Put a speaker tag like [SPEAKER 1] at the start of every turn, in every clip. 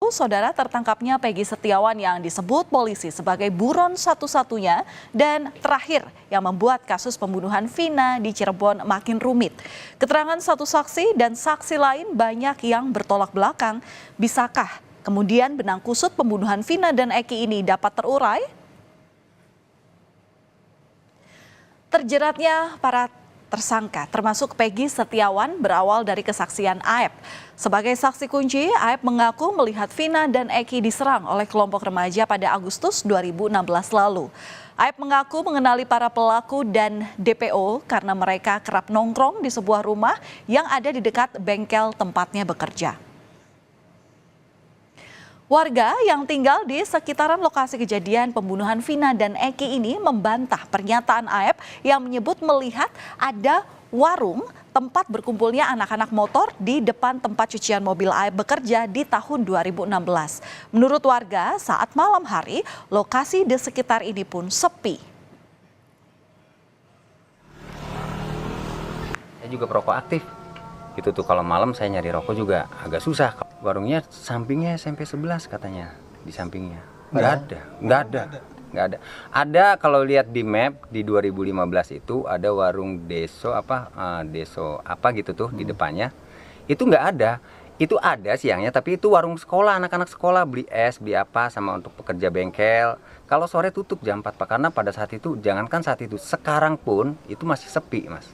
[SPEAKER 1] Saudara, tertangkapnya Peggy Setiawan yang disebut polisi sebagai buron satu-satunya dan terakhir yang membuat kasus pembunuhan Vina di Cirebon makin rumit. Keterangan satu saksi dan saksi lain banyak yang bertolak belakang. Bisakah kemudian benang kusut pembunuhan Vina dan Eki ini dapat terurai? Terjeratnya para tersangka termasuk Peggy Setiawan berawal dari kesaksian Aep. Sebagai saksi kunci, Aep mengaku melihat Vina dan Eki diserang oleh kelompok remaja pada Agustus 2016 lalu. Aep mengaku mengenali para pelaku dan DPO karena mereka kerap nongkrong di sebuah rumah yang ada di dekat bengkel tempatnya bekerja. Warga yang tinggal di sekitaran lokasi kejadian pembunuhan Vina dan Eki ini membantah pernyataan Aep yang menyebut melihat ada warung tempat berkumpulnya anak-anak motor di depan tempat cucian mobil Aep bekerja di tahun 2016. Menurut warga, saat malam hari, lokasi di sekitar ini pun sepi.
[SPEAKER 2] Saya juga perokok aktif. Itu tuh kalau malam saya nyari rokok juga agak susah. Warungnya sampingnya SMP 11 katanya, di sampingnya. Nggak ada. Ada kalau lihat di map di 2015 itu ada warung deso apa gitu tuh di depannya. Itu nggak ada. Itu ada siangnya tapi itu warung sekolah, anak-anak sekolah beli es, beli apa sama untuk pekerja bengkel. Kalau sore tutup jam 4 Pak, karena pada saat itu jangankan saat itu, sekarang pun itu masih sepi, Mas.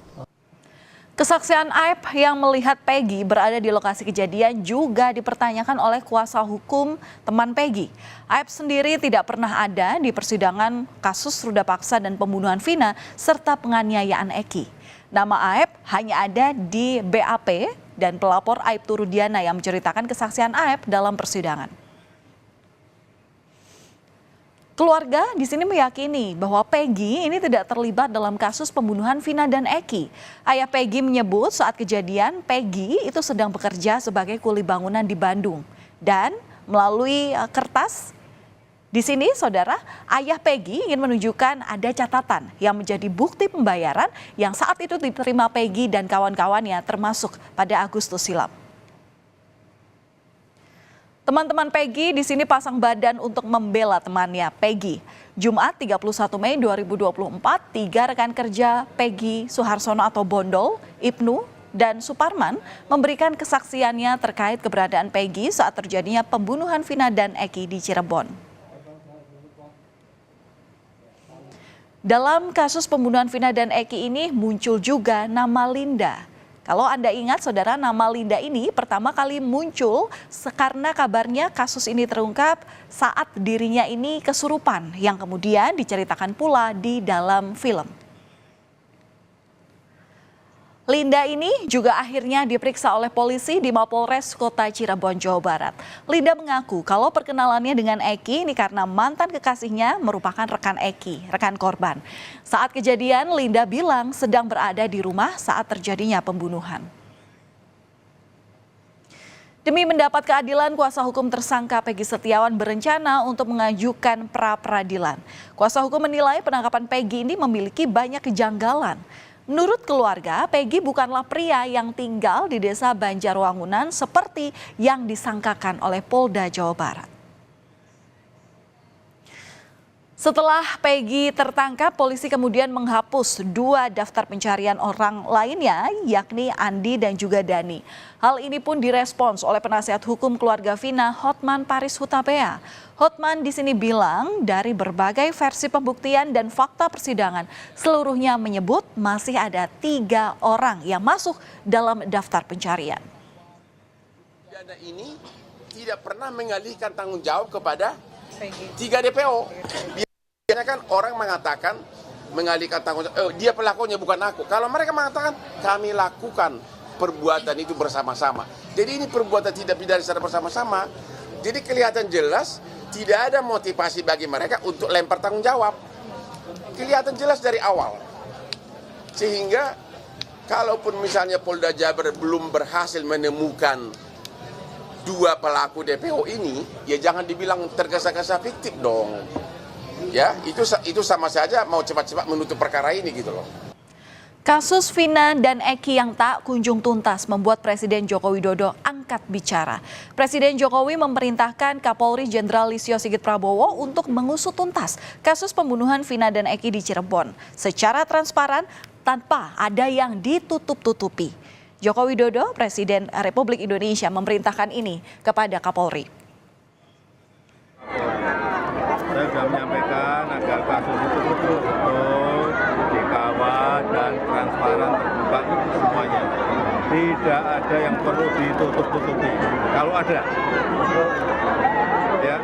[SPEAKER 1] Kesaksian Aep yang melihat Peggy berada di lokasi kejadian juga dipertanyakan oleh kuasa hukum teman Peggy. Aep sendiri tidak pernah ada di persidangan kasus ruda paksa dan pembunuhan Vina serta penganiayaan Eki. Nama Aep hanya ada di BAP dan pelapor Aibtu Rudiana yang menceritakan kesaksian Aep dalam persidangan. Keluarga di sini meyakini bahwa Peggy ini tidak terlibat dalam kasus pembunuhan Vina dan Eki. Ayah Peggy menyebut saat kejadian Peggy itu sedang bekerja sebagai kuli bangunan di Bandung. Dan melalui kertas di sini saudara, ayah Peggy ingin menunjukkan ada catatan yang menjadi bukti pembayaran yang saat itu diterima Peggy dan kawan-kawannya termasuk pada Agustus silam. Teman-teman Peggy di sini pasang badan untuk membela temannya Peggy. Jumat 31 Mei 2024, 3 rekan kerja Peggy Suharsono atau Bondol, Ibnu, dan Suparman memberikan kesaksiannya terkait keberadaan Peggy saat terjadinya pembunuhan Vina dan Eki di Cirebon. Dalam kasus pembunuhan Vina dan Eki ini muncul juga nama Linda. Kalau Anda ingat saudara, nama Linda ini pertama kali muncul karena kabarnya kasus ini terungkap saat dirinya ini kesurupan yang kemudian diceritakan pula di dalam film. Linda ini juga akhirnya diperiksa oleh polisi di Mapolres Kota Cirebon, Jawa Barat. Linda mengaku kalau perkenalannya dengan Eki ini karena mantan kekasihnya merupakan rekan Eki, rekan korban. Saat kejadian, Linda bilang sedang berada di rumah saat terjadinya pembunuhan. Demi mendapat keadilan, kuasa hukum tersangka Peggy Setiawan berencana untuk mengajukan pra-peradilan. Kuasa hukum menilai penangkapan Peggy ini memiliki banyak kejanggalan. Menurut keluarga, Peggy bukanlah pria yang tinggal di desa Banjarwangunan seperti yang disangkakan oleh Polda Jawa Barat. Setelah Peggy tertangkap, polisi kemudian menghapus 2 daftar pencarian orang lainnya, yakni Andi dan juga Dani. Hal ini pun direspons oleh penasihat hukum keluarga Vina, Hotman Paris Hutapea. Hotman di sini bilang dari berbagai versi pembuktian dan fakta persidangan, seluruhnya menyebut masih ada 3 orang yang masuk dalam daftar pencarian.
[SPEAKER 3] Dana ini tidak pernah mengalihkan tanggung jawab kepada 3 DPO. Biasanya kan orang mengatakan mengalihkan tanggung jawab, dia pelakunya bukan aku. Kalau mereka mengatakan kami lakukan perbuatan itu bersama-sama. Jadi ini perbuatan tidak pidana secara bersama-sama. Jadi kelihatan jelas tidak ada motivasi bagi mereka untuk lempar tanggung jawab. Kelihatan jelas dari awal. Sehingga kalaupun misalnya Polda Jabar belum berhasil menemukan 2 pelaku DPO ini, ya jangan dibilang tergesa-gesa fiktif dong. Ya, itu sama saja mau cepat-cepat menutup perkara ini gitu loh.
[SPEAKER 1] Kasus Vina dan Eki yang tak kunjung tuntas membuat Presiden Joko Widodo angkat angkat bicara. Presiden Jokowi memerintahkan Kapolri Jenderal Listio Sigit Prabowo untuk mengusut tuntas kasus pembunuhan Vina dan Eki di Cirebon secara transparan tanpa ada yang ditutup-tutupi. Joko Widodo, Presiden Republik Indonesia, memerintahkan ini kepada Kapolri.
[SPEAKER 4] Saya sudah menyampaikan agar kasus itu betul-betul dikawal dan transparan terbuka semuanya. Tidak ada yang perlu ditutup-tutupi. Kalau ada, ya.